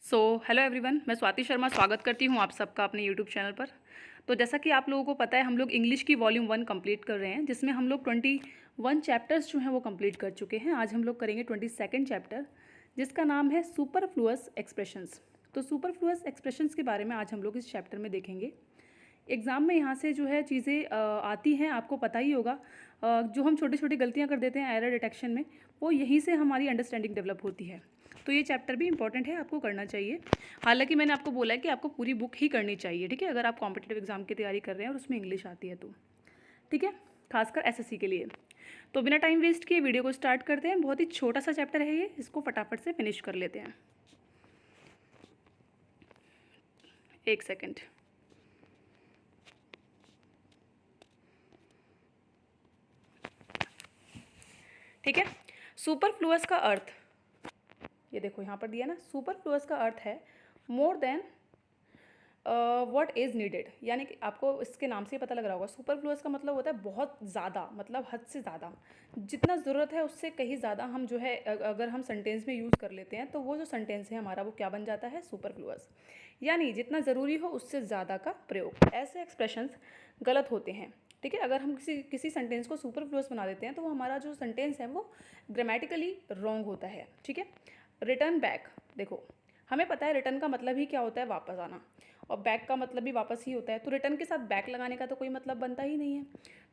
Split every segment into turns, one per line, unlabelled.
Hello everyone, मैं स्वाति शर्मा स्वागत करती हूँ आप सबका अपने यूट्यूब चैनल पर। तो जैसा कि आप लोगों को पता है, हम लोग इंग्लिश की वॉल्यूम 1 कंप्लीट कर रहे हैं, जिसमें हम लोग 21 चैप्टर्स जो हैं वो कंप्लीट कर चुके हैं। आज हम लोग करेंगे 22nd चैप्टर, जिसका नाम है सुपरफ्लुअस एक्सप्रेशंस। तो सुपरफ्लुअस एक्सप्रेशंस के बारे में आज हम लोग इस चैप्टर में देखेंगे। एग्ज़ाम में यहाँ से जो है चीज़ें आती हैं, आपको पता ही होगा। जो हम छोटी छोटी गलतियाँ कर देते हैं एरर डिटेक्शन में, वो यहीं से हमारी अंडरस्टैंडिंग डेवलप होती है। तो ये चैप्टर भी इंपॉर्टेंट है, आपको करना चाहिए। हालांकि मैंने आपको बोला है कि आपको पूरी बुक ही करनी चाहिए, ठीक है, अगर आप कॉम्पिटिटिव एग्जाम की तैयारी कर रहे हैं और उसमें इंग्लिश आती है तो, ठीक है, खासकर एसएससी के लिए। तो बिना टाइम वेस्ट किए वीडियो को स्टार्ट करते हैं। बहुत ही छोटा सा चैप्टर है ये, इसको फटाफट से फिनिश कर लेते हैं। एक सेकेंड। ठीक है, सुपरफ्लुअस का अर्थ, ये देखो यहाँ पर दिया ना, सुपरफ्लुअस का अर्थ है more than what is needed. यानी कि आपको इसके नाम से ही पता लग रहा होगा, सुपरफ्लुअस का मतलब होता है बहुत ज़्यादा, मतलब हद से ज़्यादा, जितना ज़रूरत है उससे कहीं ज़्यादा हम जो है अगर हम सेंटेंस में यूज़ कर लेते हैं तो वो जो सेंटेंस है हमारा वो क्या बन जाता है, सुपरफ्लुअस। यानी जितना ज़रूरी हो उससे ज़्यादा का प्रयोग। ऐसे एक्सप्रेशंस गलत होते हैं, ठीक है। अगर हम किसी किसी सेंटेंस को सुपरफ्लुअस बना देते हैं तो हमारा जो सेंटेंस है वो ग्रामेटिकली रॉन्ग होता है, ठीक है। रिटर्न बैक, देखो हमें पता है रिटर्न का मतलब ही क्या होता है, वापस आना, और बैक का मतलब भी वापस ही होता है। तो रिटर्न के साथ बैक लगाने का तो कोई मतलब बनता ही नहीं है।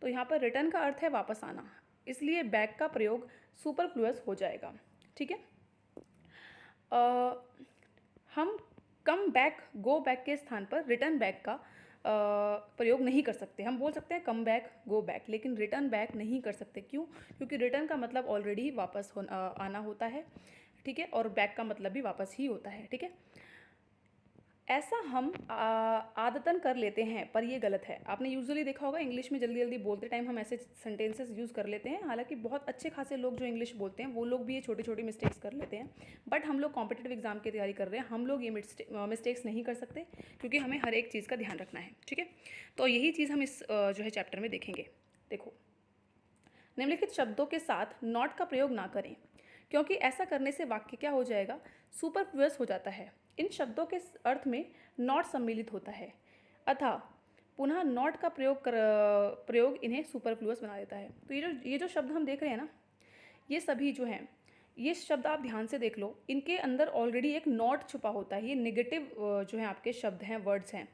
तो यहाँ पर रिटर्न का अर्थ है वापस आना, इसलिए बैक का प्रयोग सुपरफ्लुअस हो जाएगा, ठीक है। हम कम बैक, गो बैक के स्थान पर रिटर्न बैक का प्रयोग नहीं कर सकते। हम बोल सकते हैं कम बैक, गो बैक, लेकिन रिटर्न बैक नहीं कर सकते। क्यों? क्योंकि रिटर्न का मतलब ऑलरेडी वापस आना होता है, ठीक है, और बैक का मतलब भी वापस ही होता है, ठीक है। ऐसा हम आदतन कर लेते हैं, पर ये गलत है। आपने यूजुअली देखा होगा इंग्लिश में जल्दी जल्दी बोलते टाइम हम ऐसे सेंटेंसेस यूज़ कर लेते हैं। हालांकि बहुत अच्छे खासे लोग जो इंग्लिश बोलते हैं वो लोग भी ये छोटी छोटी मिस्टेक्स कर लेते हैं। बट हम लोग कॉम्पिटिटिव एग्जाम की तैयारी कर रहे हैं, हम लोग ये मिस्टेक्स नहीं कर सकते, क्योंकि हमें हर एक चीज़ का ध्यान रखना है, ठीक है। तो यही चीज़ हम इस जो है चैप्टर में देखेंगे। देखो, निम्नलिखित शब्दों के साथ नॉट का प्रयोग ना करें, क्योंकि ऐसा करने से वाक्य क्या हो जाएगा, सुपरफ्लुअस हो जाता है। इन शब्दों के अर्थ में नॉट सम्मिलित होता है, अतः पुनः नॉट का प्रयोग इन्हें सुपरफ्लुअस बना देता है। तो ये जो शब्द हम देख रहे हैं ना, ये सभी जो हैं, ये शब्द आप ध्यान से देख लो, इनके अंदर ऑलरेडी एक नॉट छुपा होता है। ये नेगेटिव जो है आपके शब्द हैं, वर्ड्स हैं,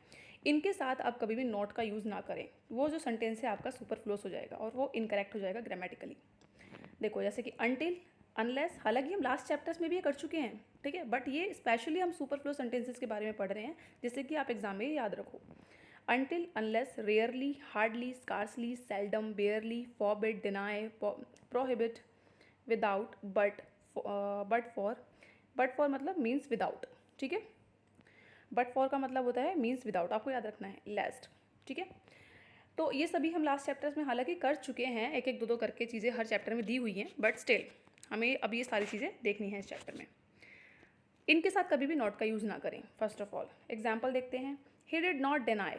इनके साथ आप कभी भी नॉट का यूज़ ना करें। वो जो सेंटेंस है आपका सुपरफ्लुअस हो जाएगा और वो इनकरेक्ट हो जाएगा ग्रामेटिकली। देखो जैसे कि अनटिल, अनलेस, हालांकि हम लास्ट चैप्टर्स में भी ये कर चुके हैं, ठीक है, बट ये स्पेशली हम सुपरफ्लुअस सेंटेंसेस के बारे में पढ़ रहे हैं, जिससे कि आप एग्जाम में याद रखो। Until, unless, rarely, hardly, scarcely, seldom, बेयरली, forbid, deny, prohibit, without, but for मतलब मीन्स विदाउट, ठीक है। बट फॉर का मतलब होता है मीन्स विदाउट, आपको याद रखना है, लेस्ट, ठीक है। तो ये सभी हम लास्ट चैप्टर्स में हालांकि कर चुके हैं, एक एक दो दो करके चीज़ें हर चैप्टर में दी हुई हैं, बट स्टिल हमें अब ये सारी चीज़ें देखनी है इस चैप्टर में। इनके साथ कभी भी नॉट का यूज़ ना करें। फर्स्ट ऑफ ऑल एग्जाम्पल देखते हैं। ही डिड नॉट डिनाई,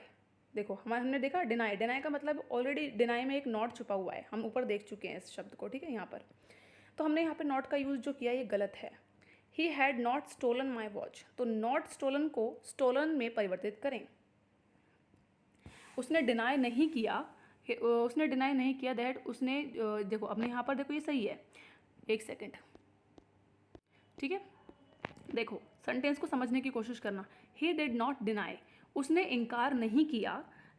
देखो हमने देखा डिनाई, डिनाई का मतलब ऑलरेडी डिनाई में एक नॉट छुपा हुआ है, हम ऊपर देख चुके हैं इस शब्द को, ठीक है। यहाँ पर तो हमने यहाँ पर नॉट का यूज़ जो किया ये गलत है। He had not stolen my watch, तो नॉट स्टोलन को स्टोलन में परिवर्तित करें। उसने डिनाई नहीं किया, उसने डिनाई नहीं किया दैट, उसने देखो अपने यहाँ पर देखो ये सही है, एक सेकेंड, ठीक है। देखो सेंटेंस को समझने की कोशिश करना। ही डिड नॉट डिनाई, उसने इनकार नहीं किया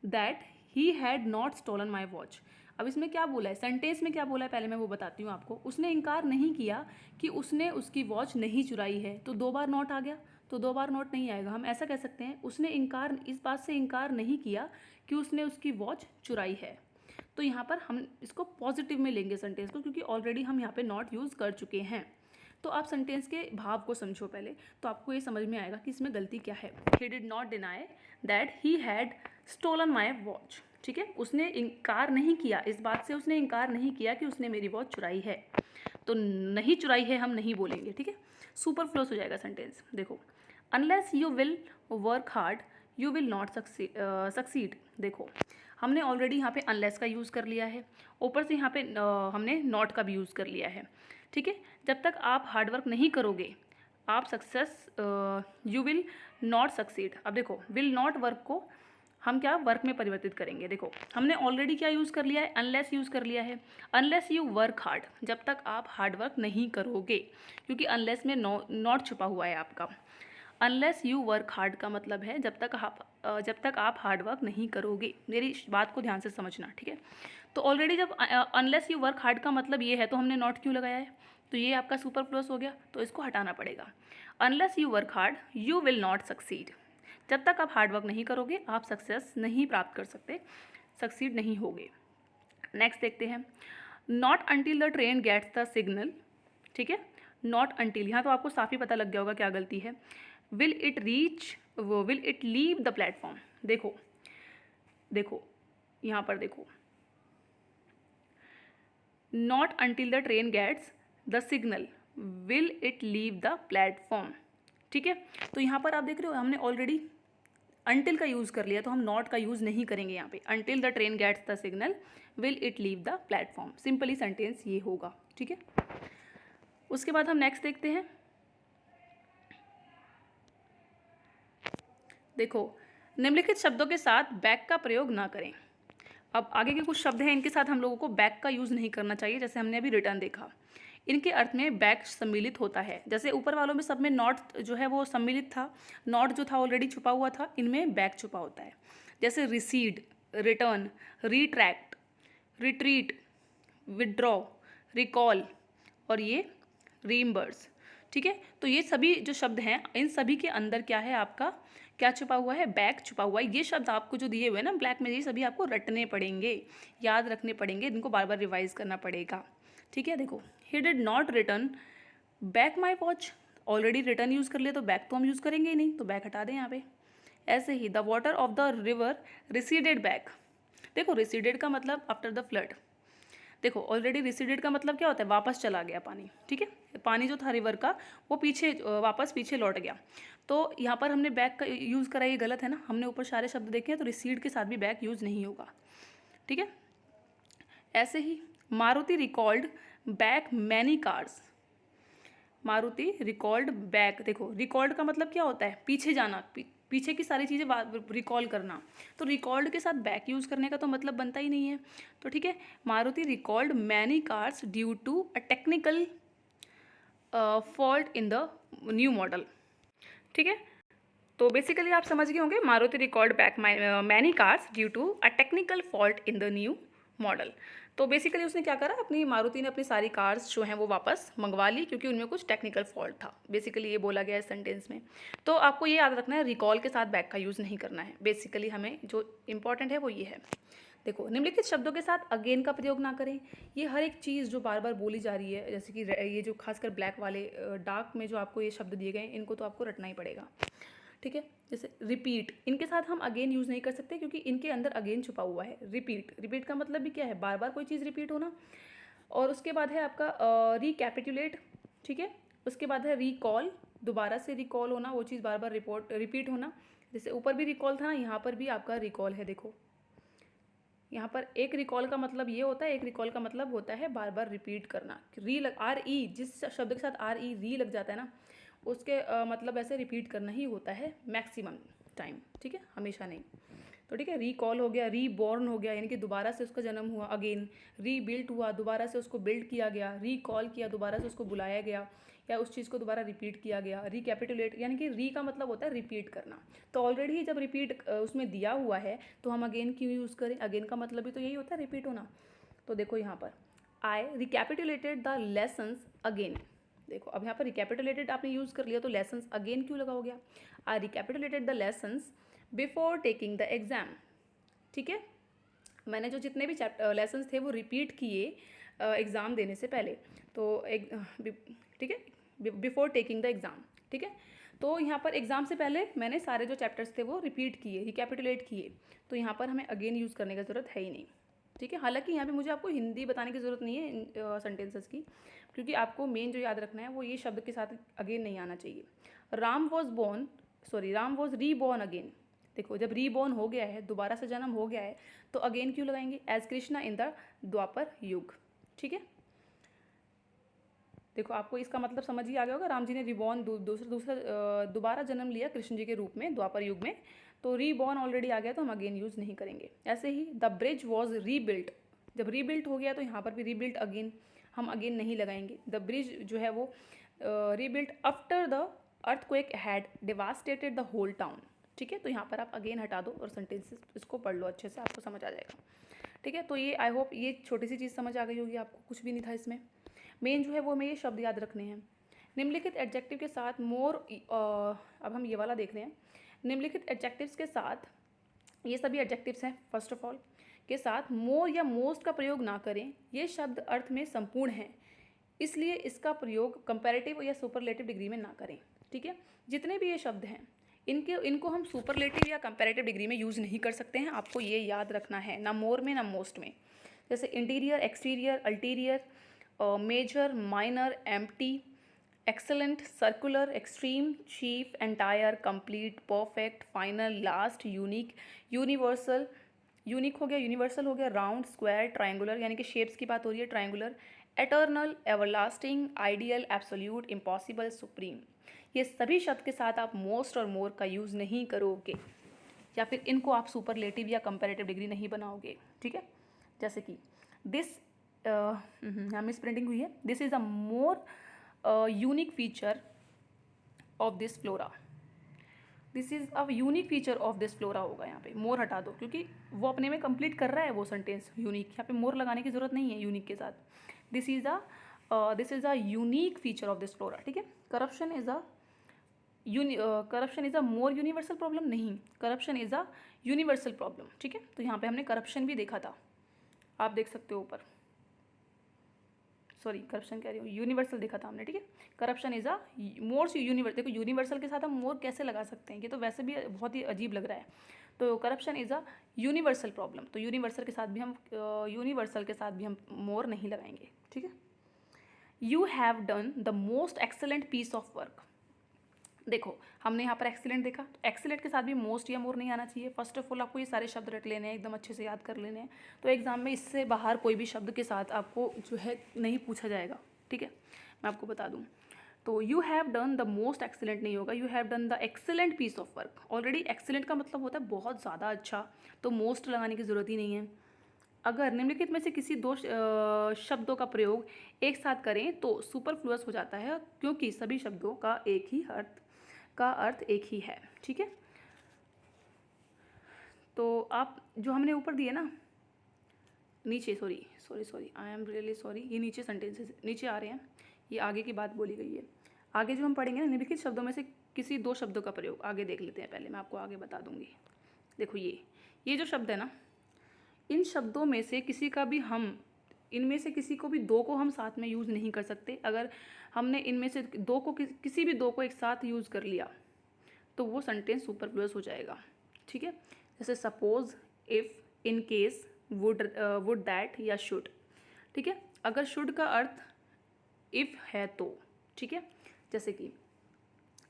that he had not stolen my watch. अब इसमें क्या बोला है, सेंटेंस में क्या बोला है पहले मैं वो बताती हूँ आपको। उसने इनकार नहीं किया कि उसने उसकी वॉच नहीं चुराई है, तो दो बार नॉट आ गया, तो दो बार नॉट नहीं आएगा। हम ऐसा कह सकते हैं उसने इनकार, इस बात से इनकार नहीं किया कि उसने उसकी वॉच चुराई है। तो यहाँ पर हम इसको पॉजिटिव में लेंगे सेंटेंस को, क्योंकि ऑलरेडी हम यहाँ पे नॉट यूज़ कर चुके हैं। तो आप सेंटेंस के भाव को समझो पहले, तो आपको ये समझ में आएगा कि इसमें गलती क्या है। He did not deny that he had stolen my watch, ठीक है। उसने इनकार नहीं किया, इस बात से उसने इनकार नहीं किया कि उसने मेरी वॉच चुराई है। तो नहीं चुराई है हम नहीं बोलेंगे, ठीक है, सुपरफ्लुअस हो जाएगा सेंटेंस। देखो, unless you will work hard you will not succeed. देखो हमने ऑलरेडी यहाँ पे अनलेस का यूज़ कर लिया है, ऊपर से यहाँ पे हमने नॉट का भी यूज़ कर लिया है, ठीक है। जब तक आप हार्डवर्क नहीं करोगे, आप success, you will not succeed. अब देखो विल नॉट वर्ब को हम क्या वर्क में परिवर्तित करेंगे। देखो हमने ऑलरेडी क्या यूज़ कर लिया है, अनलेस यूज़ कर लिया है। अनलेस यू वर्क हार्ड, जब तक आप हार्ड वर्क नहीं करोगे, क्योंकि अनलेस में नॉट छुपा हुआ है आपका। अनलेस यू वर्क हार्ड का मतलब है जब तक आप हार्ड वर्क नहीं करोगे। मेरी बात को ध्यान से समझना, ठीक है। तो ऑलरेडी जब अनलेस यू वर्क हार्ड का मतलब ये है, तो हमने नॉट क्यों लगाया है, तो ये आपका सुपरफ्लुअस हो गया, तो इसको हटाना पड़ेगा। Unless you work hard you will not succeed. जब तक आप हार्ड वर्क नहीं करोगे आप सक्सेस नहीं प्राप्त कर सकते, सक्सीड नहीं होगे। नेक्स्ट देखते हैं, not until the train gets the signal. ठीक है, नॉट अंटिल, यहाँ तो आपको साफ ही पता लग गया होगा क्या गलती है। Will it leave the platform. देखो देखो यहाँ पर देखो, not until the train gets the signal will it leave the platform. ठीक है, तो यहाँ पर आप देख रहे हो हमने ऑलरेडी अंटिल का यूज़ कर लिया, तो हम नॉट का यूज़ नहीं करेंगे यहाँ पे। Until the train gets the signal will it leave the platform, simply sentence ये होगा। ठीक है, उसके बाद हम नेक्स्ट देखते हैं। देखो निम्नलिखित शब्दों के साथ बैक का प्रयोग ना करें। अब आगे के कुछ शब्द हैं, इनके साथ हम लोगों को बैक का यूज़ नहीं करना चाहिए। जैसे हमने अभी रिटर्न देखा, इनके अर्थ में बैक सम्मिलित होता है। जैसे ऊपर वालों में सब में नॉट जो है वो सम्मिलित था, नॉट जो था ऑलरेडी छुपा हुआ था, इनमें बैक छुपा होता है। जैसे recede, return, retract, retreat, withdraw, recall और ये रीइंबर्स। ठीक है, तो ये सभी जो शब्द हैं, इन सभी के अंदर क्या है, आपका क्या छुपा हुआ है, बैक छुपा हुआ है। ये शब्द आपको जो दिए हुए हैं ना ब्लैक में, ये सभी आपको रटने पड़ेंगे, याद रखने पड़ेंगे, इनको बार बार रिवाइज करना पड़ेगा। ठीक है, देखो ही did not return back my watch. Already return use कर लिया, तो बैक तो हम यूज़ करेंगे ही नहीं, तो बैक हटा दें यहाँ पे। ऐसे ही the water of the river receded back. देखो रिसीडेड का मतलब आफ्टर द फ्लड। देखो ऑलरेडी रिसीडेड का मतलब क्या होता है, वापस चला गया पानी। ठीक है, पानी जो था रिवर का वो वापस पीछे लौट गया। तो यहाँ पर हमने बैक का यूज़ करा, ये गलत है ना। हमने ऊपर सारे शब्द देखे हैं, तो रिसीड के साथ भी बैक यूज़ नहीं होगा। ठीक है, ऐसे ही Maruti recalled back many cars. Maruti recalled back, देखो रिकॉल्ड का मतलब क्या होता है, पीछे जाना, पीछे की सारी चीज़ें रिकॉल करना। तो रिकॉल्ड के साथ बैक यूज़ करने का तो मतलब बनता ही नहीं है। तो ठीक है, Maruti recalled many cars due to a technical fault in the new model. ठीक है, तो बेसिकली आप समझ गए होंगे, Maruti recalled back many cars due to a technical fault in the new model. तो बेसिकली उसने क्या करा, अपनी मारुति ने अपनी सारी कार्स जो हैं वो वापस मंगवा ली, क्योंकि उनमें कुछ टेक्निकल फॉल्ट था। बेसिकली ये बोला गया है सेंटेंस में। तो आपको ये याद रखना है, रिकॉल के साथ बैक का यूज़ नहीं करना है। बेसिकली हमें जो इंपॉर्टेंट है वो ये है। देखो निम्नलिखित शब्दों के साथ अगेन का प्रयोग ना करें। ये हर एक चीज़ जो बार बार बोली जा रही है, जैसे कि ये जो खासकर ब्लैक वाले डार्क में जो आपको ये शब्द दिए गए हैं, इनको तो आपको रटना ही पड़ेगा। ठीक है, जैसे रिपीट, इनके साथ हम अगेन यूज़ नहीं कर सकते, क्योंकि इनके अंदर अगेन छुपा हुआ है। रिपीट, रिपीट का मतलब भी क्या है, बार बार कोई चीज़ रिपीट होना। और उसके बाद है आपका रिकैपिटुलेट। ठीक है, उसके बाद है रिकॉल, दोबारा से रिकॉल होना, वो चीज़ बार बार रिपीट होना। जैसे ऊपर भी रिकॉल था ना, यहाँ पर भी आपका रिकॉल है। देखो यहाँ पर एक रिकॉल का मतलब ये होता है, एक रिकॉल का मतलब होता है बार बार रिपीट करना। आर ई, जिस शब्द के साथ आर ई री लग जाता है ना, उसके मतलब ऐसे रिपीट करना ही होता है मैक्सिमम टाइम। ठीक है, हमेशा नहीं। तो ठीक है, रिकॉल हो गया, रीबॉर्न हो गया, यानी कि दोबारा से उसका जन्म हुआ, अगेन। रीबिल्ट हुआ, दोबारा से उसको बिल्ड किया गया। रिकॉल किया, दोबारा से उसको बुलाया गया, या उस चीज़ को दोबारा रिपीट किया गया। रिकैपिटुलेट, यानी कि री का मतलब होता है रिपीट करना। तो ऑलरेडी ही जब रिपीट उसमें दिया हुआ है, तो हम अगेन क्यों यूज़ करें। अगेन का मतलब भी तो यही होता है, रिपीट होना। तो देखो यहाँ पर आई रिकैपिटुलेटेड द लेसन्स अगेन। देखो अब यहाँ पर रिकैपिटुलेटेड आपने यूज़ कर लिया, तो लेसन्स अगेन क्यों लगा हो गया। I recapitulated the lessons before taking the exam. ठीक है, मैंने जो जितने भी लेसन्स थे वो रिपीट किए एग्ज़ाम देने से पहले। तो ठीक है, बिफोर टेकिंग द एग्ज़ाम। ठीक है, तो यहाँ पर एग्ज़ाम से पहले मैंने सारे जो चैप्टर्स थे वो रिपीट किए, रिकैपिटुलेट किए। तो यहाँ पर हमें अगेन यूज़ करने की ज़रूरत है ही नहीं। ठीक है, हालांकि यहाँ पे मुझे आपको हिंदी बताने की ज़रूरत नहीं है सेंटेंसेस की, क्योंकि आपको मेन जो याद रखना है वो ये शब्द के साथ अगेन नहीं आना चाहिए। Ram was reborn again. देखो जब रीबॉर्न हो गया है, दोबारा से जन्म हो गया है, तो अगेन क्यों लगाएंगे, एज कृष्णा इन द द्वापर युग। ठीक है, देखो आपको इसका मतलब समझ ही आ गया होगा, राम जी ने रिबॉर्न दोबारा जन्म लिया कृष्ण जी के रूप में द्वापर युग में, तो रीबॉर्न ऑलरेडी आ गया तो हम अगेन यूज़ नहीं करेंगे। ऐसे ही द ब्रिज वॉज रीबिल्ट, जब रीबिल्ट हो गया तो यहाँ पर भी रीबिल्ट अगेन हम अगेन नहीं लगाएंगे। द ब्रिज जो है वो rebuilt after the earthquake had devastated the whole town. ठीक है, तो यहाँ पर आप अगेन हटा दो और सेंटेंसेस इसको पढ़ लो अच्छे से, आपको समझ आ जाएगा। ठीक है, तो ये आई होप ये छोटी सी चीज़ समझ आ गई होगी आपको, कुछ भी नहीं था इसमें। मेन जो है वो हमें ये शब्द याद रखने हैं। निम्नलिखित एडजेक्टिव के साथ मोर, अब हम ये वाला देख रहे हैं। निम्नलिखित एडजेक्टिव्स के साथ, ये सभी एडजेक्टिव्स हैं फर्स्ट ऑफ ऑल, के साथ मोर या मोस्ट का प्रयोग ना करें। ये शब्द अर्थ में संपूर्ण है, इसलिए इसका प्रयोग कंपैरेटिव या सुपरलेटिव डिग्री में ना करें। ठीक है, जितने भी ये शब्द हैं इनको हम सुपरलेटिव या कंपैरेटिव डिग्री में यूज़ नहीं कर सकते हैं, आपको ये याद रखना है, ना मोर में ना मोस्ट में। जैसे interior, exterior, ulterior, major, minor, empty, excellent, circular, extreme, chief, entire, complete, perfect, final, last, unique, universal, unique हो गया, यूनिवर्सल हो गया, राउंड, स्क्वायर, ट्रायंगुलर, यानी कि शेप्स की बात हो रही है, triangular, eternal, everlasting, ideal, absolute, impossible, supreme. ये सभी शब्द के साथ आप मोस्ट और मोर का यूज़ नहीं करोगे, या फिर इनको आप सुपरलेटिव या कंपैरेटिव डिग्री नहीं बनाओगे। ठीक है, जैसे कि दिस, यहाँ मिस प्रिंटिंग हुई है, this is a more unique feature of this flora. This is a unique feature of this flora होगा, यहाँ पे मोर हटा दो क्योंकि वो अपने में कंप्लीट कर रहा है वो सेंटेंस यूनिक, यहाँ पे मोर लगाने की ज़रूरत नहीं है यूनिक के साथ। This is a unique feature of this flora. ठीक है, corruption is a more universal problem, नहीं, corruption is a universal problem. ठीक है, तो यहाँ पे हमने करप्शन भी देखा था, आप देख सकते हो ऊपर, सॉरी करप्शन कह रही हूँ, यूनिवर्सल देखा था हमने। ठीक है, corruption is a more universal, देखो यूनिवर्सल के साथ हम मोर कैसे लगा सकते हैं, ये तो वैसे भी बहुत ही अजीब लग रहा है। तो corruption is a universal problem, तो यूनिवर्सल के साथ भी हम मोर नहीं लगाएंगे। ठीक है, you have done the most excellent piece of work. देखो हमने यहाँ पर एक्सीलेंट देखा, तो एक्सीलेंट के साथ भी मोस्ट या मोर नहीं आना चाहिए। फर्स्ट ऑफ ऑल आपको ये सारे शब्द रट लेने हैं, एकदम अच्छे से याद कर लेने हैं, तो एग्जाम में इससे बाहर कोई भी शब्द के साथ आपको जो है नहीं पूछा जाएगा। ठीक है, मैं आपको बता दूँ, तो you have done the most excellent नहीं होगा, you have done the excellent piece of work. Already excellent का मतलब होता है बहुत ज़्यादा अच्छा, तो मोस्ट लगाने की ज़रूरत ही नहीं है। अगर निम्नलिखित में से किसी दो शब्दों का प्रयोग एक साथ करें तो सुपरफ्लुअस हो जाता है, क्योंकि सभी शब्दों का अर्थ एक ही है। ठीक है, तो आप जो हमने ऊपर दिए ना नीचे, sorry I am really sorry, ये नीचे सेंटेंसेस नीचे आ रहे हैं, ये आगे की बात बोली गई है। आगे जो हम पढ़ेंगे ना, निम्नलिखित शब्दों में से किसी दो शब्दों का प्रयोग, आगे देख लेते हैं, पहले मैं आपको आगे बता दूंगी। देखो ये जो शब्द है ना, इन शब्दों में से किसी का भी हम, इनमें से किसी को भी दो को हम साथ में यूज़ नहीं कर सकते। अगर हमने इनमें से दो को किसी भी दो को एक साथ यूज़ कर लिया तो वो सेंटेंस सुपरफ्लुअस हो जाएगा। ठीक है, जैसे suppose, if, in case, would that या शुड। ठीक है, अगर शुड का अर्थ इफ़ है तो, ठीक है, जैसे कि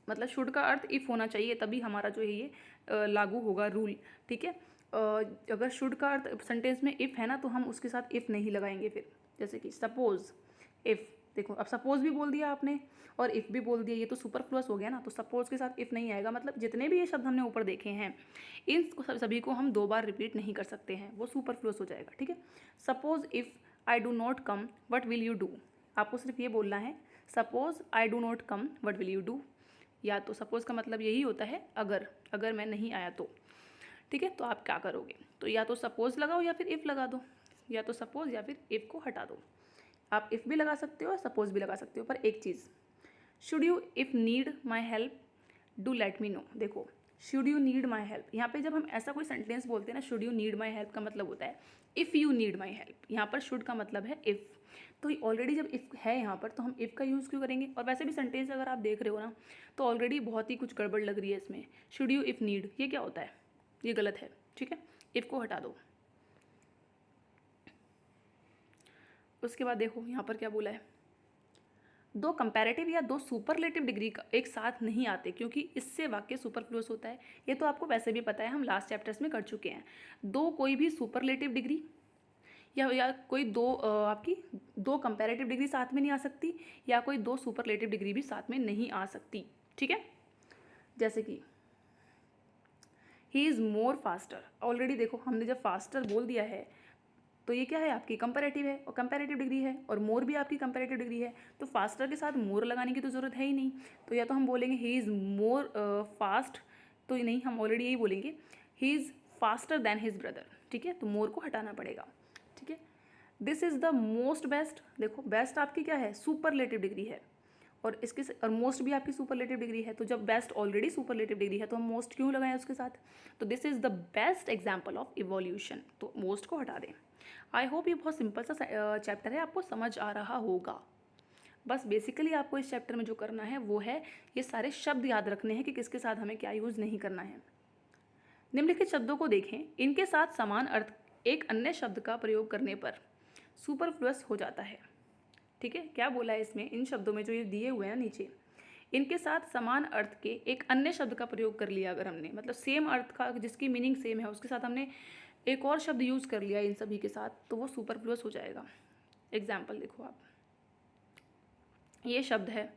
मतलब शुड का अर्थ इफ़ होना चाहिए, तभी हमारा जो है ये लागू होगा रूल। ठीक है, अगर शुड का अर्थ सेंटेंस में इफ़ है ना, तो हम उसके साथ इफ़ नहीं लगाएंगे फिर। जैसे कि सपोज, इफ़, देखो अब सपोज भी बोल दिया आपने और इफ़ भी बोल दिया, ये तो सुपरफ्लुअस हो गया ना, तो सपोज के साथ इफ़ नहीं आएगा। मतलब जितने भी ये शब्द हमने ऊपर देखे हैं, इन सभी को हम दो बार रिपीट नहीं कर सकते हैं, वो सुपरफ्लुअस हो जाएगा। ठीक है, suppose if I do not come what will you do, आपको सिर्फ ये बोलना है, suppose I do not come what will you do. या तो सपोज का मतलब यही होता है अगर मैं नहीं आया तो। ठीक है, तो आप क्या करोगे, तो या तो सपोज लगाओ या फिर इफ़ लगा दो, या तो सपोज या फिर इफ़ को हटा दो। आप इफ़ भी लगा सकते हो, सपोज भी लगा सकते हो, पर एक चीज़, should you if need my help do let me know. देखो should you need my help, यहाँ पे जब हम ऐसा कोई सेंटेंस बोलते हैं ना, should you need my help का मतलब होता है if you need my help. यहाँ पर शुड का मतलब है इफ़, तो ऑलरेडी जब इफ़ है यहाँ पर तो हम इफ़ का यूज़ क्यों करेंगे। और वैसे भी सेंटेंस अगर आप देख रहे हो ना, तो ऑलरेडी बहुत ही कुछ गड़बड़ लग रही है इसमें। शुड यू इफ़ नीड, ये क्या होता है, ये गलत है। ठीक है, इफ़ को हटा दो। उसके बाद देखो यहाँ पर क्या बोला है, दो कंपैरेटिव या दो सुपरलेटिव डिग्री का एक साथ नहीं आते, क्योंकि इससे वाक्य सुपरफ्लुअस होता है। ये तो आपको वैसे भी पता है, हम लास्ट चैप्टर्स में कर चुके हैं। दो कोई भी सुपरलेटिव डिग्री या कोई आपकी दो कंपैरेटिव डिग्री साथ में नहीं आ सकती, या कोई दो सुपरलेटिव डिग्री भी साथ में नहीं आ सकती। ठीक है, जैसे कि he is more faster, already देखो हमने जब फास्टर बोल दिया है तो ये क्या है, आपकी कंपैरेटिव है और कंपैरेटिव डिग्री है, और मोर भी आपकी कंपैरेटिव डिग्री है, तो फास्टर के साथ मोर लगाने की तो ज़रूरत है ही नहीं। तो या तो हम बोलेंगे ही इज़ मोर फास्ट, तो नहीं, हम ऑलरेडी यही बोलेंगे he is faster than his brother. ठीक है, तो मोर को हटाना पड़ेगा। ठीक है, this is the most best, देखो बेस्ट आपकी क्या है, सुपरलेटिव डिग्री है, और इसके और मोस्ट भी आपकी सुपरलेटिव डिग्री है, तो जब बेस्ट ऑलरेडी सुपरलेटिव डिग्री है तो हम मोस्ट क्यों लगाएं उसके साथ। तो this is the best example of evolution, तो मोस्ट को हटा दें। आई होप ये बहुत सिंपल सा चैप्टर है, आपको समझ आ रहा होगा। बस बेसिकली आपको इस चैप्टर में जो करना है वो है ये सारे शब्द याद रखने हैं कि किसके साथ हमें क्या यूज़ नहीं करना है। निम्नलिखित शब्दों को देखें, इनके साथ समान अर्थ एक अन्य शब्द का प्रयोग करने पर सुपरफ्लुअस हो जाता है। ठीक है, क्या बोला है इसमें, इन शब्दों में जो ये दिए हुए हैं नीचे, इनके साथ समान अर्थ के एक अन्य शब्द का प्रयोग कर लिया अगर हमने, मतलब सेम अर्थ का जिसकी मीनिंग सेम है उसके साथ हमने एक और शब्द यूज़ कर लिया इन सभी के साथ, तो वो सुपरफ्लुअस हो जाएगा। एग्जाम्पल देखो आप, ये शब्द है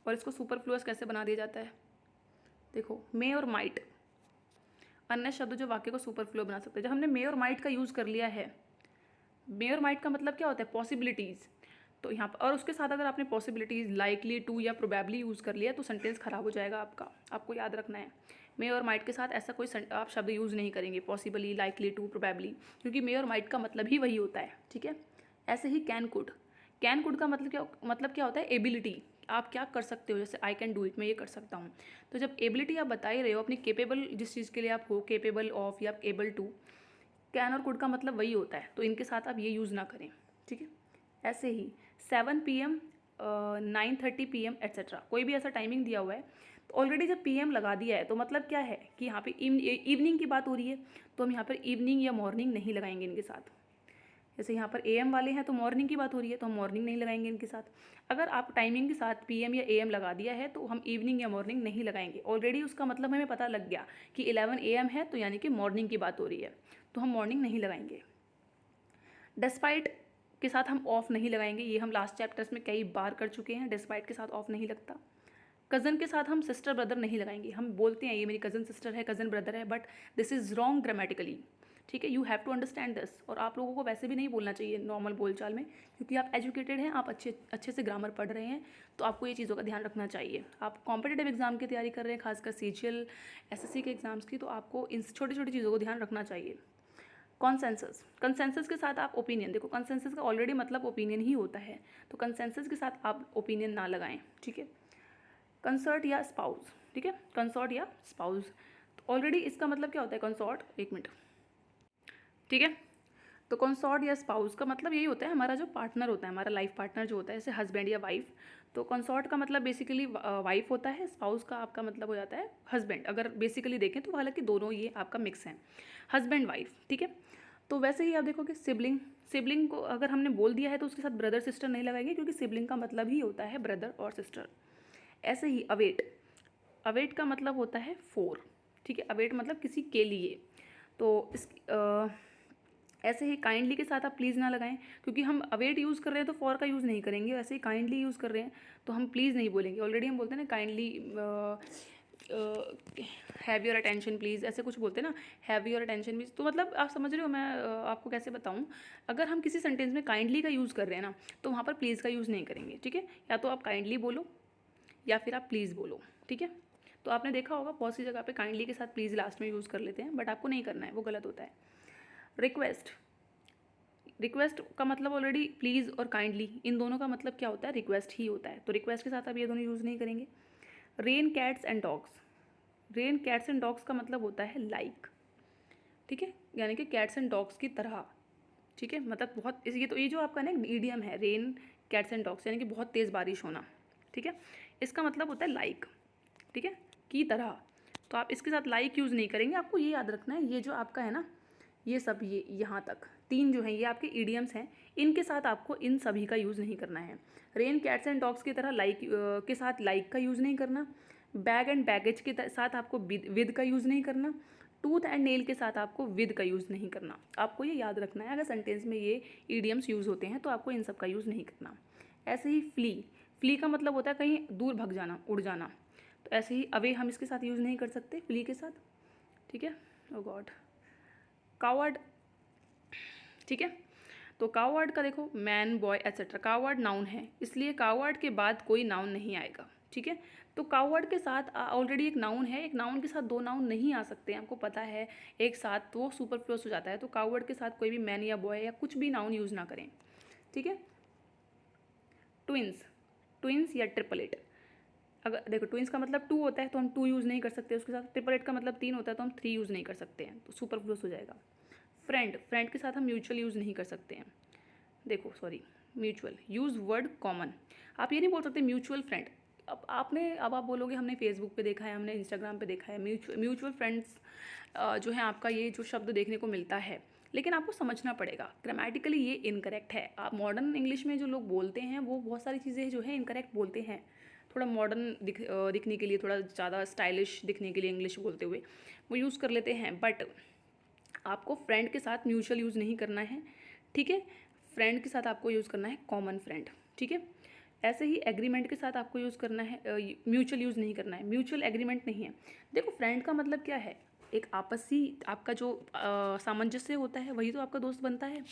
और इसको सुपरफ्लुअस कैसे बना दिया जाता है, देखो मे और माइट, अन्य शब्द जो वाक्य को सुपरफ्लुअस बना सकते हैं। जब हमने मे और माइट का यूज़ कर लिया है, मे और माइट का मतलब क्या होता है, पॉसिबिलिटीज़, तो यहाँ पर और उसके साथ अगर आपने पॉसिबिलिटीज़, लाइकली टू या प्रोबेबली यूज़ कर लिया तो सेंटेंस खराब हो जाएगा आपका। आपको याद रखना है मे और माइट के साथ ऐसा कोई आप शब्द यूज़ नहीं करेंगे, पॉसिबली, लाइकली टू, प्रोबेबली, क्योंकि मे और माइट का मतलब ही वही होता है। ठीक है, ऐसे he can could, can could का मतलब क्या होता है, एबिलिटी, आप क्या कर सकते हो, जैसे आई कैन डू इट, मैं ये कर सकता हूँ। तो जब एबिलिटी आप बता ही रहे हो अपनी, केपेबल जिस चीज़ के लिए आप हो, केपेबल ऑफ या एबल टू, कैन और कुड का मतलब वही होता है, तो इनके साथ आप ये यूज़ ना करें। ठीक है, ऐसे ही 7 PM 9:30 PM एट्सेट्रा, कोई भी ऐसा टाइमिंग दिया हुआ है तो ऑलरेडी जब PM लगा दिया है तो मतलब क्या है कि यहाँ पे इवनिंग की बात हो रही है, तो हम यहाँ पर इवनिंग या मॉर्निंग नहीं लगाएंगे इनके साथ। जैसे यहाँ पर AM वाले हैं तो मॉर्निंग की बात हो रही है तो हम मॉर्निंग नहीं लगाएंगे इनके साथ। अगर आप टाइमिंग के साथ PM या AM लगा दिया है तो हम इवनिंग या मॉर्निंग नहीं लगाएंगे, ऑलरेडी उसका मतलब हमें पता लग गया कि 11 AM है तो यानी कि मॉर्निंग की बात हो रही है, तो हम मॉर्निंग नहीं लगाएंगे। डिस्पाइट के साथ हम ऑफ नहीं लगाएंगे, ये हम लास्ट चैप्टर्स में कई बार कर चुके हैं, डिस्पाइट के साथ ऑफ नहीं लगता। कज़न के साथ हम सिस्टर ब्रदर नहीं लगाएंगे, हम बोलते हैं ये मेरी कज़न सिस्टर है, कज़न ब्रदर है, but this is wrong grammatically. ठीक है, you have to understand this, और आप लोगों को वैसे भी नहीं बोलना चाहिए नॉर्मल बोलचाल में, क्योंकि आप एजुकेटेड हैं, आप अच्छे से ग्रामर पढ़ रहे हैं, तो आपको ये चीज़ों का ध्यान रखना चाहिए। आप कॉम्पिटेटिव एग्जाम की तैयारी कर रहे हैं, खासकर CGL SSC के एग्जाम्स की, तो आपको इन छोटी छोटी चीज़ों को ध्यान रखना चाहिए। कॉन्सेंसस, कंसेंसस के साथ आप ओपिनियन, देखो कंसेंसस का ऑलरेडी मतलब ओपिनियन ही होता है, तो कंसेंसस के साथ आप ओपिनियन ना लगाएं। ठीक है, कंसर्ट या स्पाउस, ठीक है, कंसॉर्ट या स्पाउस, तो ऑलरेडी इसका मतलब क्या होता है, कंसॉर्ट, एक मिनट, ठीक है, तो कंसॉर्ट या स्पाउस का मतलब यही होता है हमारा जो पार्टनर होता है, हमारा लाइफ पार्टनर जो होता है, जैसे हस्बैंड या वाइफ, तो कंसॉर्ट का मतलब बेसिकली वाइफ होता है, स्पाउस का आपका मतलब हो जाता है हस्बैंड, अगर बेसिकली देखें तो, हालांकि दोनों ये आपका मिक्स है, हस्बैंड वाइफ। ठीक है, तो वैसे ही आप देखोगे सिबलिंग, सिबलिंग को अगर हमने बोल दिया है तो उसके साथ ब्रदर सिस्टर नहीं लगाएंगे, क्योंकि सिबलिंग का मतलब ही होता है ब्रदर और सिस्टर। ऐसे ही अवेट, अवेट का मतलब होता है फॉर। ठीक है, अवेट मतलब किसी के लिए, तो इस ऐसे ही काइंडली के साथ आप प्लीज़ ना लगाएं, क्योंकि हम अवेट यूज़ कर रहे हैं तो फॉर का यूज़ नहीं करेंगे, वैसे ही काइंडली यूज़ कर रहे हैं तो हम प्लीज़ नहीं बोलेंगे, ऑलरेडी हम बोलते हैं ना kindly have your attention please, ऐसे कुछ बोलते हैं ना, हैव योर अटेंशन प्लीज़, तो मतलब आप समझ रहे हो मैं आपको कैसे बताऊँ, अगर हम किसी सेंटेंस में काइंडली का यूज़ कर रहे हैं ना तो वहाँ पर प्लीज़ का यूज़ नहीं करेंगे। ठीक है, या तो आप काइंडली बोलो या फिर आप प्लीज़ बोलो। ठीक है, तो आपने देखा होगा बहुत सी जगह पे काइंडली के साथ प्लीज़ लास्ट में यूज़ कर लेते हैं, बट आपको नहीं करना है, वो गलत होता है। रिक्वेस्ट, रिक्वेस्ट का मतलब ऑलरेडी प्लीज़ और काइंडली इन दोनों का मतलब क्या होता है, रिक्वेस्ट ही होता है, तो रिक्वेस्ट के साथ आप ये दोनों यूज़ नहीं करेंगे। Rain cats and dogs, rain cats and dogs का मतलब होता है लाइक। ठीक है, यानी कि कैट्स एंड डॉग्स की तरह। ठीक है, मतलब बहुत ये जो आपका ना ईडियम है, रेन कैट्स एंड डॉग्स, यानी कि बहुत तेज़ बारिश होना। ठीक है, इसका मतलब होता है लाइक। ठीक है, की तरह, तो आप इसके साथ लाइक यूज़ नहीं करेंगे, आपको ये याद रखना है, ये जो आपका है ना, ये सब ये यहाँ तक 3 जो हैं ये आपके ईडियम्स हैं, इनके साथ आपको इन सभी का यूज़ नहीं करना है। रेन कैट्स एंड डॉग्स की तरह लाइक के साथ लाइक का यूज़ नहीं करना, बैग एंड बैगेज के साथ आपको विद का यूज़ नहीं करना, टूथ एंड नेल के साथ आपको विद का यूज़ नहीं करना, आपको ये याद रखना है। अगर सेंटेंस में ये ईडियम्स यूज़ होते हैं तो आपको इन सब का यूज़ नहीं करना। ऐसे ही फ्ली, फ्ली का मतलब होता है कहीं दूर भग जाना, उड़ जाना, तो ऐसे ही अवे हम इसके साथ यूज़ नहीं कर सकते फ्ली के साथ, ठीक है। ओ गॉड, कावर्ड, ठीक है। तो कावर्ड का देखो man, boy etcetera, coward noun है, इसलिए कावर्ड के बाद कोई नाउन नहीं आएगा, ठीक है। तो कावर्ड के साथ ऑलरेडी एक नाउन है, एक नाउन के साथ दो नाउन नहीं आ सकते हैं, आपको पता है एक साथ, तो वो सुपरफ्लूअस हो जाता है। तो कावर्ड के साथ कोई भी मैन या बॉय या कुछ भी नाउन यूज़ ना करें, ठीक है। ट्विंस, ट्विंस या ट्रिपलेट, अगर देखो ट्विंस का मतलब टू होता है तो हम टू यूज़ नहीं कर सकते उसके साथ, ट्रिपलेट का मतलब तीन होता है तो हम थ्री यूज़ नहीं कर सकते हैं, तो सुपरफ्लूअस हो जाएगा। फ्रेंड, फ्रेंड के साथ हम म्यूचुअल यूज़ नहीं कर सकते हैं, देखो sorry mutual, use word common, आप ये नहीं बोल सकते म्यूचुअल फ्रेंड। अब आप बोलोगे हमने फेसबुक पे देखा है, हमने इंस्टाग्राम पे देखा है, म्यूचुअल फ्रेंड्स जो है आपका ये जो शब्द देखने को मिलता है, लेकिन आपको समझना पड़ेगा ग्रामेटिकली ये इनकरेक्ट है। आप मॉडर्न इंग्लिश में जो लोग बोलते हैं वो बहुत सारी चीज़ें जो है इनकरेक्ट बोलते हैं, थोड़ा मॉडर्न दिखने के लिए, थोड़ा ज़्यादा स्टाइलिश दिखने के लिए इंग्लिश बोलते हुए वो यूज़ कर लेते हैं, बट आपको फ्रेंड के साथ म्यूचुअल यूज़ नहीं करना है, ठीक है। फ्रेंड के साथ आपको यूज़ करना है कॉमन फ्रेंड, ठीक है। ऐसे ही एग्रीमेंट के साथ आपको यूज़ करना है, म्यूचुअल यूज़ नहीं करना है, म्यूचुअल एग्रीमेंट नहीं है। देखो फ्रेंड का मतलब क्या है, एक आपसी आपका जो सामंजस्य होता है वही तो आपका दोस्त बनता है।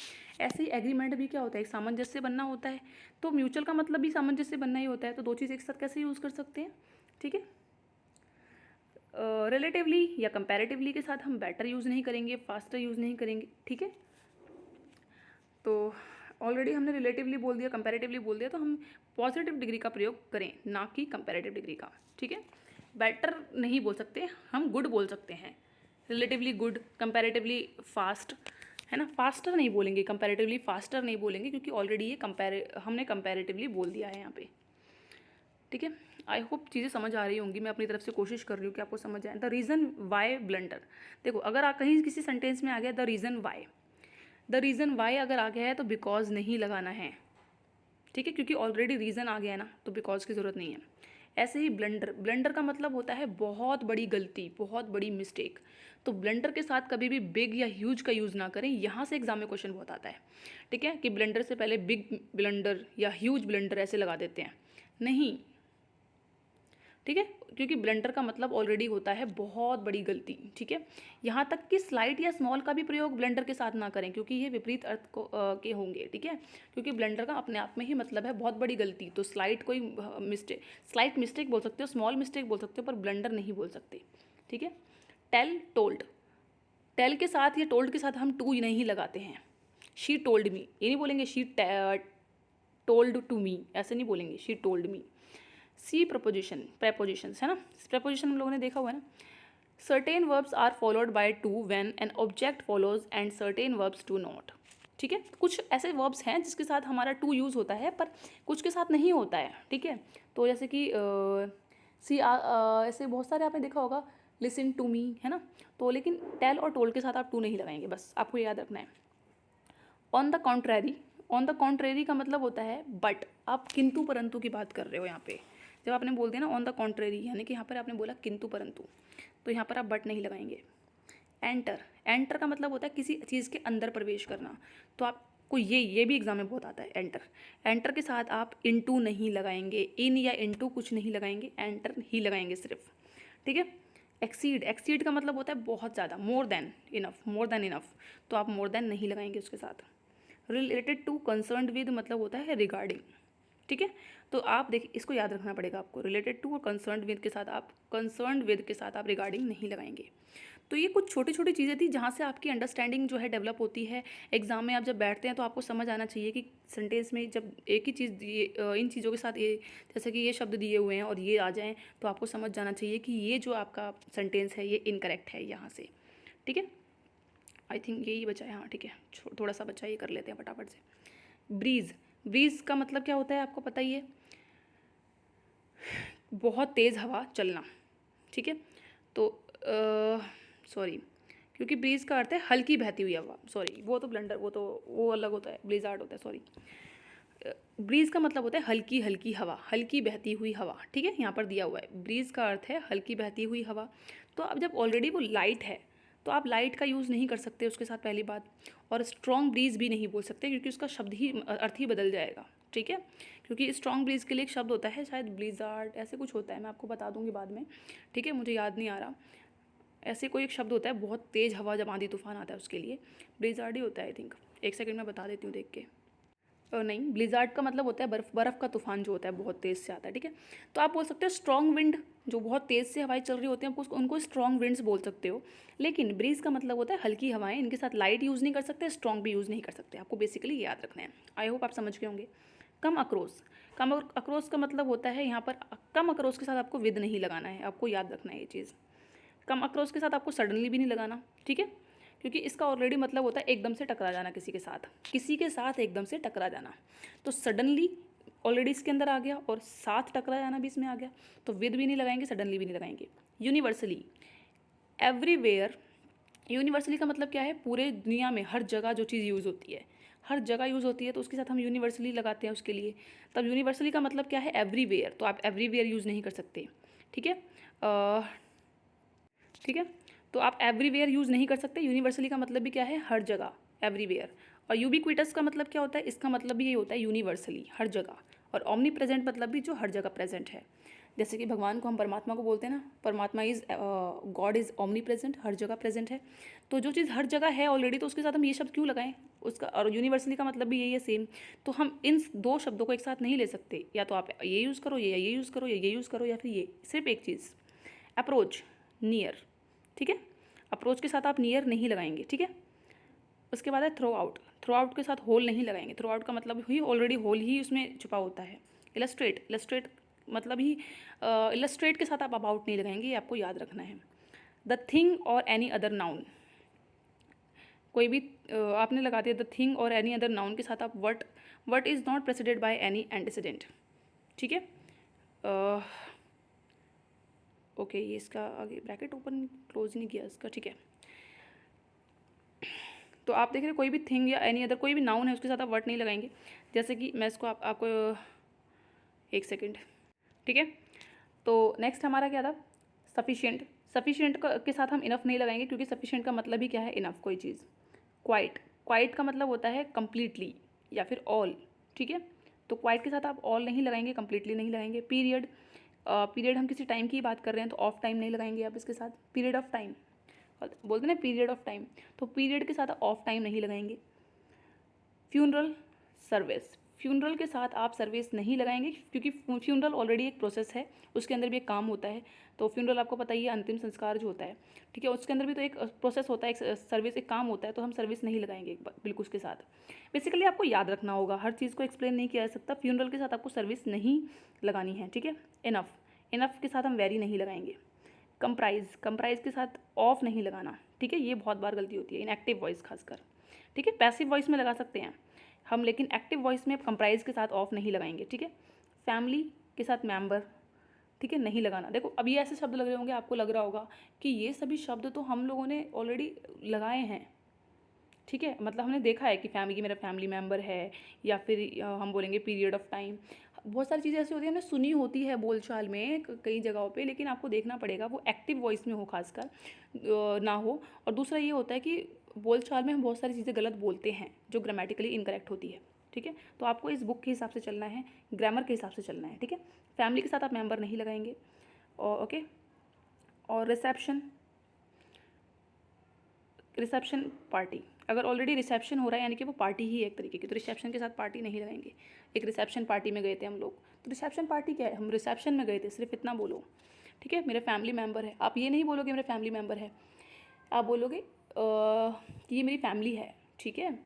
ऐसे ही एग्रीमेंट भी क्या होता है, एक सामंजस्य बनना होता है, तो म्यूचुअल का मतलब भी सामंजस्य बनना ही होता है, तो दो चीज़ एक साथ कैसे यूज़ कर सकते हैं, ठीक है। रिलेटिवली या कंपैरेटिवली के साथ हम बेटर यूज़ नहीं करेंगे, फास्टर यूज़ नहीं करेंगे, ठीक है। तो ऑलरेडी हमने रिलेटिवली बोल दिया, कंपैरेटिवली बोल दिया, तो हम पॉजिटिव डिग्री का प्रयोग करें, ना कि कंपैरेटिव डिग्री का, ठीक है। बेटर नहीं बोल सकते, हम गुड बोल सकते हैं, रिलेटिवली गुड, कंपैरेटिवली फास्ट, है ना। फास्टर नहीं बोलेंगे, कंपैरेटिवली फास्टर नहीं बोलेंगे, क्योंकि ऑलरेडी ये हमने कंपैरेटिवली बोल दिया है यहाँ पे, ठीक है। आई होप चीज़ें समझ आ रही होंगी, मैं अपनी तरफ से कोशिश कर रही हूँ कि आपको समझ आए। द रीज़न वाई ब्लंडर, देखो अगर कहीं किसी सेंटेंस में आ गया the reason why, the reason why अगर आ गया है तो बिकॉज नहीं लगाना है, ठीक है, क्योंकि ऑलरेडी रीज़न आ गया है ना, तो बिकॉज की ज़रूरत नहीं है। ऐसे ही ब्लंडर, ब्लंडर का मतलब होता है बहुत बड़ी गलती, बहुत बड़ी मिस्टेक, तो ब्लंडर के साथ कभी भी बिग या ह्यूज का यूज़ ना करें, यहाँ से एग्जाम में क्वेश्चन बहुत आता है, ठीक है, कि ब्लंडर से पहले बिग ब्लंडर या ह्यूज ब्लंडर ऐसे लगा देते हैं, नहीं, ठीक है, क्योंकि ब्लंडर का मतलब ऑलरेडी होता है बहुत बड़ी गलती, ठीक है। यहाँ तक कि स्लाइट या स्मॉल का भी प्रयोग ब्लंडर के साथ ना करें, क्योंकि ये विपरीत अर्थ के होंगे, ठीक है, क्योंकि ब्लंडर का अपने आप में ही मतलब है बहुत बड़ी गलती, तो स्लाइट कोई मिस्टेक, स्लाइट मिस्टेक बोल सकते हो, स्मॉल मिस्टेक बोल सकते हो, पर ब्लंडर नहीं बोल सकते, ठीक है। टेल, टोल्ड, टेल के साथ या टोल्ड के साथ हम टू नहीं लगाते हैं, शी टोल्ड मी ये नहीं बोलेंगे, शी टोल्ड टू मी ऐसे नहीं बोलेंगे, she told me. See preposition, prepositions है ना, प्रेपोजिशन हम लोगों ने देखा हुआ है ना। Certain verbs are followed by to when an object follows and certain verbs do not, ठीक है। कुछ ऐसे वर्ब्स हैं जिसके साथ हमारा टू यूज़ होता है, पर कुछ के साथ नहीं होता है, ठीक है। तो जैसे कि ऐसे बहुत सारे आपने देखा होगा, लिसन टू मी, है ना, तो लेकिन टेल और टोल्ड के साथ आप टू नहीं लगाएंगे, बस आपको याद रखना है। On the contrary, on the contrary का मतलब होता है बट, आप किंतु परंतु की बात कर रहे हो यहाँ पे, जब आपने बोल दिया ना ऑन द कॉन्ट्रेरी, यानी कि यहाँ पर आपने बोला किंतु परंतु, तो यहाँ पर आप बट नहीं लगाएंगे। एंटर, एंटर का मतलब होता है किसी चीज़ के अंदर प्रवेश करना, तो आपको ये भी एग्जाम में बहुत आता है एंटर, एंटर के साथ आप इनटू नहीं लगाएंगे, इन या इनटू कुछ नहीं लगाएंगे, एंटर ही लगाएंगे सिर्फ, ठीक है। एक्सीड, एक्सीड का मतलब होता है बहुत ज़्यादा, more than enough, more than enough, तो आप मोर देन नहीं लगाएंगे उसके साथ। रिलेटेड टू, कंसर्न्ड विद मतलब होता है रिगार्डिंग, ठीक है। तो आप देखिए इसको याद रखना पड़ेगा आपको, रिलेटेड टू और कंसर्न्ड विद के साथ आप, कंसर्न्ड विद के साथ आप रिगार्डिंग नहीं लगाएंगे। तो ये कुछ छोटी छोटी चीज़ें थी जहाँ से आपकी अंडरस्टैंडिंग जो है डेवलप होती है। एग्जाम में आप जब बैठते हैं तो आपको समझ आना चाहिए कि सेंटेंस में जब एक ही चीज़ इन चीज़ों के साथ ये, जैसे कि ये शब्द दिए हुए हैं और ये आ जाएँ, तो आपको समझ जाना चाहिए कि ये जो आपका सेंटेंस है ये इनकरेक्ट है यहाँ से, ठीक है। आई थिंक यही बचा है, हाँ ठीक है, थोड़ा सा बचा, ये कर लेते हैं फटाफट से। ब्रीज, ब्रीज का मतलब क्या होता है आपको पता ही है, बहुत तेज़ हवा चलना, ठीक है। तो सॉरी, क्योंकि ब्रीज का अर्थ है हल्की बहती हुई हवा, सॉरी वो तो ब्लंडर, वो अलग होता है, ब्लिज़ार्ड होता है, सॉरी। ब्रीज का मतलब होता है हल्की हल्की हवा, हल्की बहती हुई हवा, ठीक है, यहाँ पर दिया हुआ है ब्रीज का अर्थ है हल्की बहती हुई हवा। तो अब जब ऑलरेडी वो लाइट है तो आप लाइट का यूज़ नहीं कर सकते उसके साथ, पहली बात। और स्ट्रॉन्ग ब्रीज भी नहीं बोल सकते क्योंकि उसका शब्द ही अर्थ ही बदल जाएगा, ठीक है। क्योंकि स्ट्रॉन्ग ब्रीज के लिए एक शब्द होता है, शायद ब्लिज़ार्ड ऐसे कुछ होता है, मैं आपको बता दूंगी बाद में, ठीक है, मुझे याद नहीं आ रहा। ऐसे कोई एक शब्द होता है, बहुत तेज़ हवा जब आंधी तूफान आता है उसके लिए ब्लिज़ार्ड ही होता है आई थिंक। एक सेकंड में बता देती हूँ देख के। नहीं, ब्लिज़ार्ड का मतलब होता है बर्फ़ का तूफान जो होता है बहुत तेज़ से आता है, ठीक है। तो आप बोल सकते हो स्ट्रॉन्ग विंड, जो बहुत तेज़ से हवाएं चल रही होती हैं उनको स्ट्रॉन्ग विंड्स बोल सकते हो। लेकिन ब्रीज का मतलब होता है हल्की हवाएं, इनके साथ लाइट यूज़ नहीं कर सकते, स्ट्रॉन्ग भी यूज़ नहीं कर सकते, आपको बेसिकली याद रखना है। आई होप आप समझ गए होंगे। कम अक्रोस, कम अक्रोस का मतलब होता है यहाँ पर कम अक्रोस के साथ आपको विद नहीं लगाना है, आपको याद रखना है ये चीज़। कम अक्रोस के साथ आपको सडनली भी नहीं लगाना, ठीक है, क्योंकि इसका ऑलरेडी मतलब होता है एकदम से टकरा जाना किसी के साथ एकदम से टकरा जाना। तो सडनली ऑलरेडी इसके अंदर आ गया और साथ टकरा जाना भी इसमें आ गया, तो विद भी नहीं लगाएंगे, सडनली भी नहीं लगाएंगे। यूनिवर्सली, एवरीवेयर, यूनिवर्सली का मतलब क्या है, पूरे दुनिया में हर जगह जो चीज़ यूज़ होती है, हर जगह यूज़ होती है, तो उसके साथ हम यूनिवर्सली लगाते हैं उसके लिए। तब यूनिवर्सली का मतलब क्या है, एवरीवेयर, तो आप एवरीवेयर यूज़ नहीं कर सकते, ठीक है। ठीक है, तो आप एवरीवेयर यूज़ नहीं कर सकते। यूनिवर्सली का मतलब भी क्या है, हर जगह, एवरीवेयर। और यूबिक्विटस का मतलब क्या होता है, इसका मतलब भी ये होता है यूनिवर्सली, हर जगह। और ओमनी प्रेजेंट मतलब भी जो हर जगह प्रेजेंट है। जैसे कि भगवान को हम परमात्मा को बोलते हैं ना, परमात्मा is God is omnipresent, हर जगह प्रेजेंट है। तो जो चीज़ हर जगह है ऑलरेडी, तो उसके साथ हम ये शब्द क्यों लगाएं उसका। और यूनिवर्सली का मतलब भी यही है सेम। तो हम इन दो शब्दों को एक साथ नहीं ले सकते, या तो आप ये यूज़ करो, ये यूज़ करो, या ये यूज़ करो, या फिर ये, सिर्फ एक चीज़। अप्रोच, नियर, ठीक है, अप्रोच के साथ आप नियर नहीं लगाएंगे, ठीक है। उसके बाद है थ्रो आउट, थ्रो आउट के साथ होल नहीं लगाएंगे। थ्रो आउट का मतलब ही ऑलरेडी होल ही उसमें छुपा होता है। इलस्ट्रेट, इलस्ट्रेट मतलब ही इलस्ट्रेट के साथ आप अबाउट नहीं लगाएंगे, ये आपको याद रखना है। द थिंग और एनी अदर नाउन, कोई भी आपने लगा दिया द थिंग और एनी अदर नाउन के साथ आप what is not preceded by any antecedent, ठीक है। ओके, ये इसका आगे ब्रैकेट ओपन क्लोज नहीं किया इसका, ठीक है। तो आप देख रहे हैं कोई भी थिंग या एनी अदर कोई भी नाउन है उसके साथ आप वर्ड नहीं लगाएंगे। जैसे कि मैं इसको आपको एक सेकंड, ठीक है। तो नेक्स्ट हमारा क्या था, सफिशिएंट। सफिशिएंट के साथ हम इनफ नहीं लगाएंगे क्योंकि सफिशिएंट का मतलब ही क्या है, इनफ, कोई चीज़। क्वाइट, क्वाइट का मतलब होता है कम्प्लीटली या फिर ऑल, ठीक है। तो क्वाइट के साथ आप ऑल नहीं लगाएंगे, कम्प्लीटली नहीं लगाएंगे। पीरियड, पीरियड हम किसी टाइम की बात कर रहे हैं तो ऑफ टाइम नहीं लगाएंगे आप इसके साथ। पीरियड ऑफ टाइम बोलते हैं ना, पीरियड ऑफ टाइम, तो पीरियड के साथ ऑफ टाइम नहीं लगाएंगे। फ्यूनरल सर्विस, फ्यूनरल के साथ आप सर्विस नहीं लगाएंगे क्योंकि फ्यूनरल ऑलरेडी एक प्रोसेस है, उसके अंदर भी एक काम होता है। तो फ्यूनरल आपको पता ही है, अंतिम संस्कार जो होता है, ठीक है, उसके अंदर भी तो एक प्रोसेस होता है, एक सर्विस, एक काम होता है, तो हम सर्विस नहीं लगाएंगे बिल्कुल उसके साथ। बेसिकली आपको याद रखना होगा, हर चीज़ को एक्सप्लेन नहीं किया जा सकता। फ्यूनरल के साथ आपको सर्विस नहीं लगानी है, ठीक है। इनफ, इनफ के साथ हम वेरी नहीं लगाएंगे। कंप्राइज, कंप्राइज के साथ ऑफ नहीं लगाना, ठीक है, ये बहुत बार गलती होती है, इन एक्टिव वॉइस खासकर, ठीक है। पैसिव वॉइस में लगा सकते हैं हम, लेकिन एक्टिव वॉइस में कंप्राइज के साथ ऑफ नहीं लगाएंगे, ठीक है। फैमिली के साथ मेंबर, ठीक है, नहीं लगाना। देखो अब ये ऐसे शब्द लग रहे होंगे, आपको लग रहा होगा कि ये सभी शब्द तो हम लोगों ने ऑलरेडी लगाए हैं, ठीक है, मतलब हमने देखा है कि फैमिली मेरा फैमिली मेम्बर है, या फिर हम बोलेंगे पीरियड ऑफ टाइम। बहुत सारी चीज़ें ऐसी होती है हमने सुनी होती है बोलचाल में कई जगहों पे, लेकिन आपको देखना पड़ेगा वो एक्टिव वॉइस में हो खासकर ना हो। और दूसरा ये होता है कि बोलचाल में हम बहुत सारी चीज़ें गलत बोलते हैं जो ग्रामेटिकली इनकरेक्ट होती है, ठीक है। तो आपको इस बुक के हिसाब से चलना है, ग्रामर के हिसाब से चलना है, ठीक है। फैमिली के साथ आप मेम्बर नहीं लगाएंगे, और ओके। और रिसेप्शन, रिसेप्शन पार्टी, अगर ऑलरेडी रिसेप्शन हो रहा है यानी कि वो पार्टी ही है एक तरीके की, तो रिसेप्शन के साथ पार्टी नहीं लगाएंगे। एक रिसेप्शन पार्टी में गए थे हम लोग, तो रिसेप्शन पार्टी क्या है, हम रिसेप्शन में गए थे, सिर्फ इतना बोलो, ठीक है। मेरे फैमिली मेम्बर है, आप ये नहीं बोलोगे मेरे फैमिली मेम्बर है, आप बोलोगे कि ये मेरी फैमिली है, ठीक है।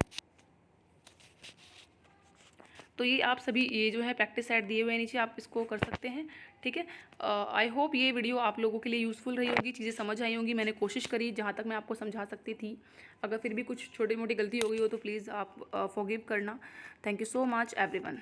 तो ये आप सभी ये जो है प्रैक्टिस सेट दिए हुए हैं नीचे, आप इसको कर सकते हैं, ठीक है। आई होप ये वीडियो आप लोगों के लिए यूज़फुल रही होगी, चीज़ें समझ आई होंगी। मैंने कोशिश करी जहाँ तक मैं आपको समझा सकती थी। अगर फिर भी कुछ छोटी मोटी गलती हो गई हो तो प्लीज़ आप फॉरगिव करना। Thank you so much everyone.